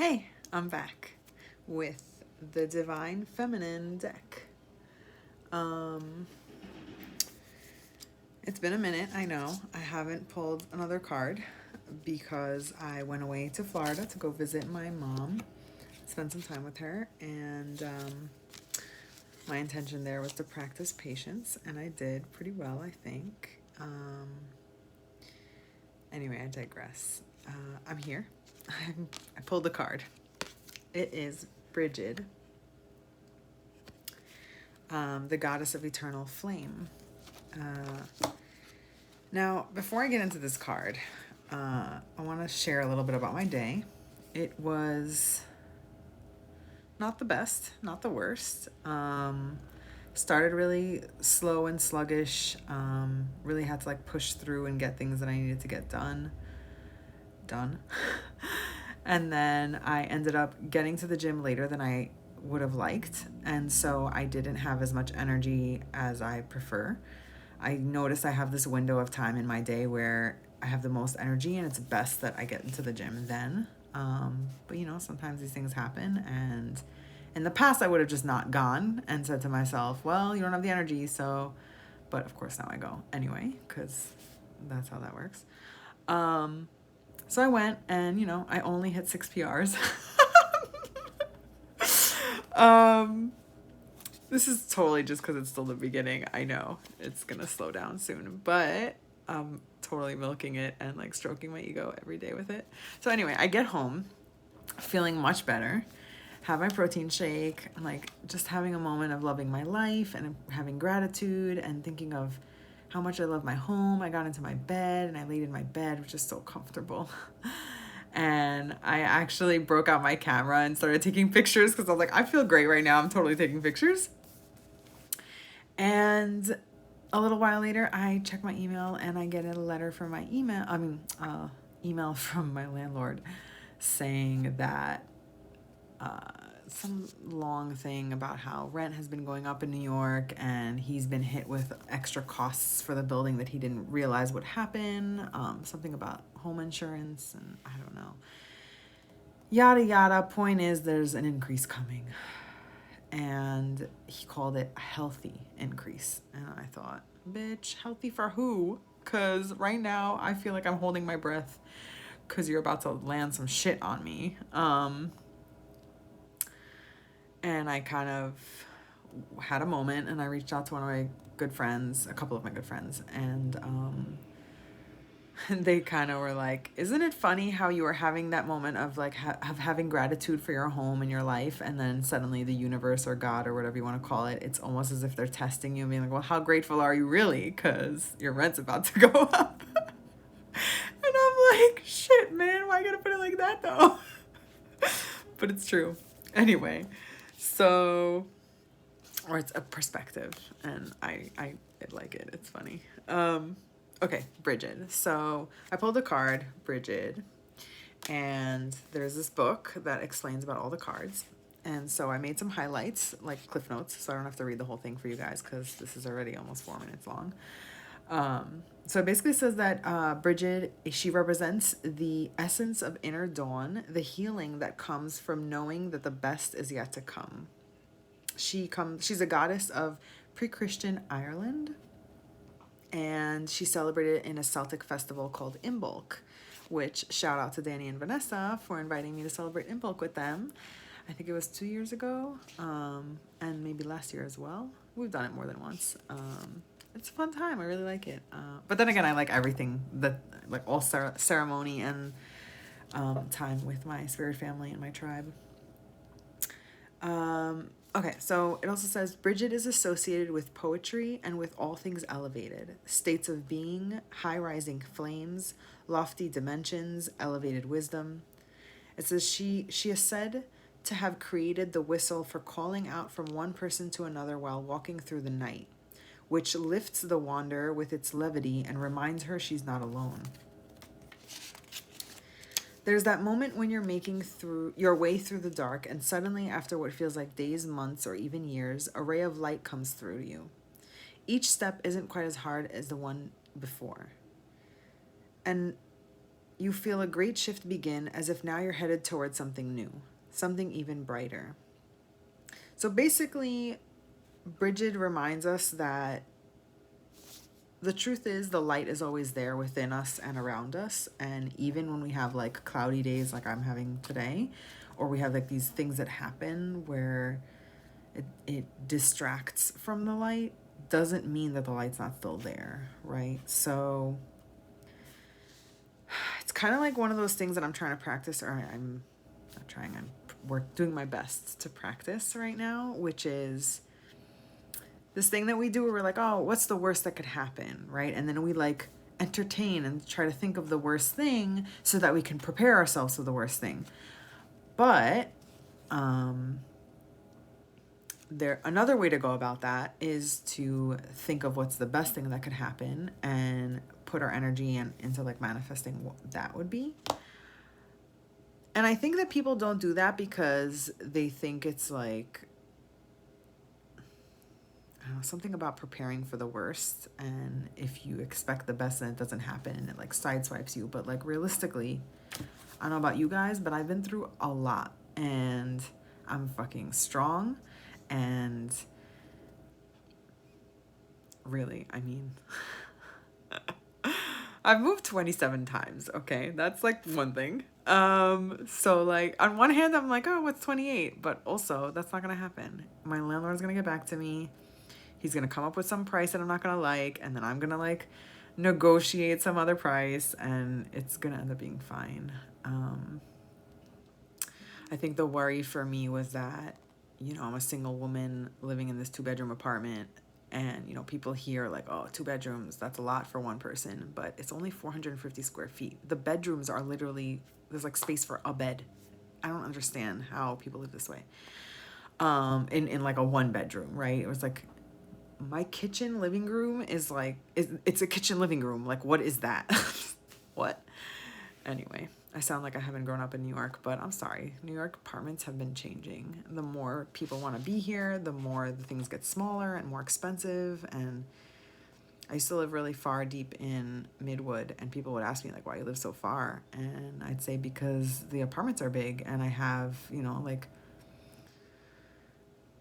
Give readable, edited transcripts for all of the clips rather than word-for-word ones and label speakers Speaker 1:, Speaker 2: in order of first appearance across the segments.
Speaker 1: Hey, I'm back with the Divine Feminine deck. Um, it's been a minute, I know. I haven't pulled another card because I went away to Florida to go visit my mom, spend some time with her, and my intention there was to practice patience, and I did pretty well, I think. Anyway, I digress. I'm here. I pulled the card. It is Brigid, the goddess of eternal flame. Now, before I get into this card, I want to share a little bit about my day. It was not the best, not the worst. Started really slow and sluggish. Really had to like push through and get things that I needed to get done. And then I ended up getting to the gym later than I would have liked. And so I didn't have as much energy as I prefer. I notice I have this window of time in my day where I have the most energy, and it's best that I get into the gym then. But you know, sometimes these things happen, and in the past I would have just not gone and said to myself, well, you don't have the energy, so, but of course now I go anyway, because that's how that works. So I went, and you know, I only hit 6 PRs. This is totally just because it's still the beginning. I know it's gonna slow down soon, but I'm totally milking it and like stroking my ego every day with it. So anyway, I get home feeling much better, have my protein shake, and like just having a moment of loving my life and having gratitude and thinking of how much I love my home. I got into my bed and I laid in my bed, which is so comfortable. And I actually broke out my camera and started taking pictures because I was like, I feel great right now. I'm totally taking pictures. And a little while later, I check my email and I get a letter from my email from my landlord saying that some long thing about how rent has been going up in New York and he's been hit with extra costs for the building that he didn't realize would happen. Something about home insurance, and I don't know. Yada yada. Point is, there's an increase coming. And he called it a healthy increase. And I thought, bitch, healthy for who? Because right now I feel like I'm holding my breath because you're about to land some shit on me. And I kind of had a moment, and I reached out to one of my good friends, a couple of my good friends, and they kind of were like, isn't it funny how you were having that moment of like of having gratitude for your home and your life, and then suddenly the universe or God or whatever you want to call it, it's almost as if they're testing you and being like, well, how grateful are you really, because your rent's about to go up. And I'm like, shit, man, why you gotta put it like that though? But it's true anyway. So, or it's a perspective, and I like it. It's funny. Okay, Brigid. So I pulled a card, Brigid, and there's this book that explains about all the cards. And so I made some highlights, like cliff notes, so I don't have to read the whole thing for you guys because this is already almost 4 minutes long. So it basically says that Brigid, she represents the essence of inner dawn, the healing that comes from knowing that the best is yet to come. She's a goddess of pre-Christian Ireland, and she celebrated in a Celtic festival called Imbolc, which shout out to Danny and Vanessa for inviting me to celebrate Imbolc with them. I think it was 2 years ago, and maybe last year as well. We've done it more than once. It's a fun time. I really like it. But then again, I like everything, that like all ceremony and time with my spirit family and my tribe. Okay, so it also says Brigid is associated with poetry and with all things elevated, states of being, high rising flames, lofty dimensions, elevated wisdom. It says she is said to have created the whistle for calling out from one person to another while walking through the night, which lifts the wanderer with its levity and reminds her she's not alone. There's that moment when you're making through your way through the dark, and suddenly, after what feels like days, months, or even years, a ray of light comes through you. Each step isn't quite as hard as the one before. And You feel a great shift begin, as if now you're headed towards something new, something even brighter. So basically, Brigid reminds us that the truth is the light is always there within us and around us. And even when we have like cloudy days like I'm having today, or we have like these things that happen where it distracts from the light, doesn't mean that the light's not still there, right? So it's kind of like one of those things that I'm trying to practice, or I'm not trying, we're doing my best to practice right now, which is this thing that we do where we're like, oh, what's the worst that could happen, right? And then we like entertain and try to think of the worst thing so that we can prepare ourselves for the worst thing. But another way to go about that is to think of what's the best thing that could happen and put our energy into like manifesting what that would be. And I think that people don't do that because they think it's like, I don't know, something about preparing for the worst. And if you expect the best and it doesn't happen and it like sideswipes you. But like realistically, I don't know about you guys, but I've been through a lot and I'm fucking strong. And really, I mean, I've moved 27 times, okay? That's like one thing. So like on one hand, I'm like, oh, what's 28? But also that's not gonna happen. My landlord's gonna get back to me. He's gonna come up with some price that I'm not gonna like, and then I'm gonna like negotiate some other price, and it's gonna end up being fine. I think the worry for me was that, you know, I'm a single woman living in this 2-bedroom apartment, and, you know, people hear like, oh, 2 bedrooms, that's a lot for one person, but it's only 450 square feet. The bedrooms are literally, there's like space for a bed. I don't understand how people live this way. In like a 1-bedroom, right? It was like, my kitchen living room is like, it's a kitchen living room. Like, what is that? What? Anyway, I sound like I haven't grown up in New York, but I'm sorry. New York apartments have been changing. The more people want to be here, the more the things get smaller and more expensive. And I used to live really far deep in Midwood, and people would ask me like, why you live so far? And I'd say because the apartments are big and I have, you know, like,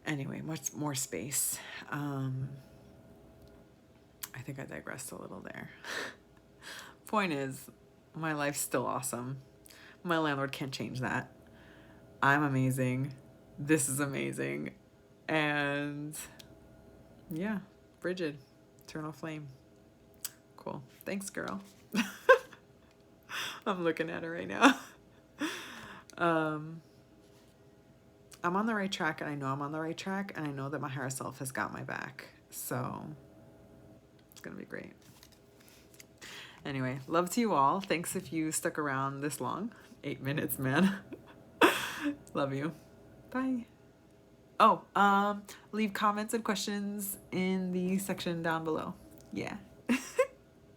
Speaker 1: anyway, much more space. I think I digressed a little there. Point is, my life's still awesome. My landlord can't change that. I'm amazing. This is amazing. And yeah, Brigid, eternal flame. Cool. Thanks, girl. I'm looking at her right now. I'm on the right track, and I know I'm on the right track, and I know that my higher self has got my back. So it's going to be great. Anyway, love to you all. Thanks if you stuck around this long. 8 minutes, man. Love you. Bye. Oh, leave comments and questions in the section down below. Yeah.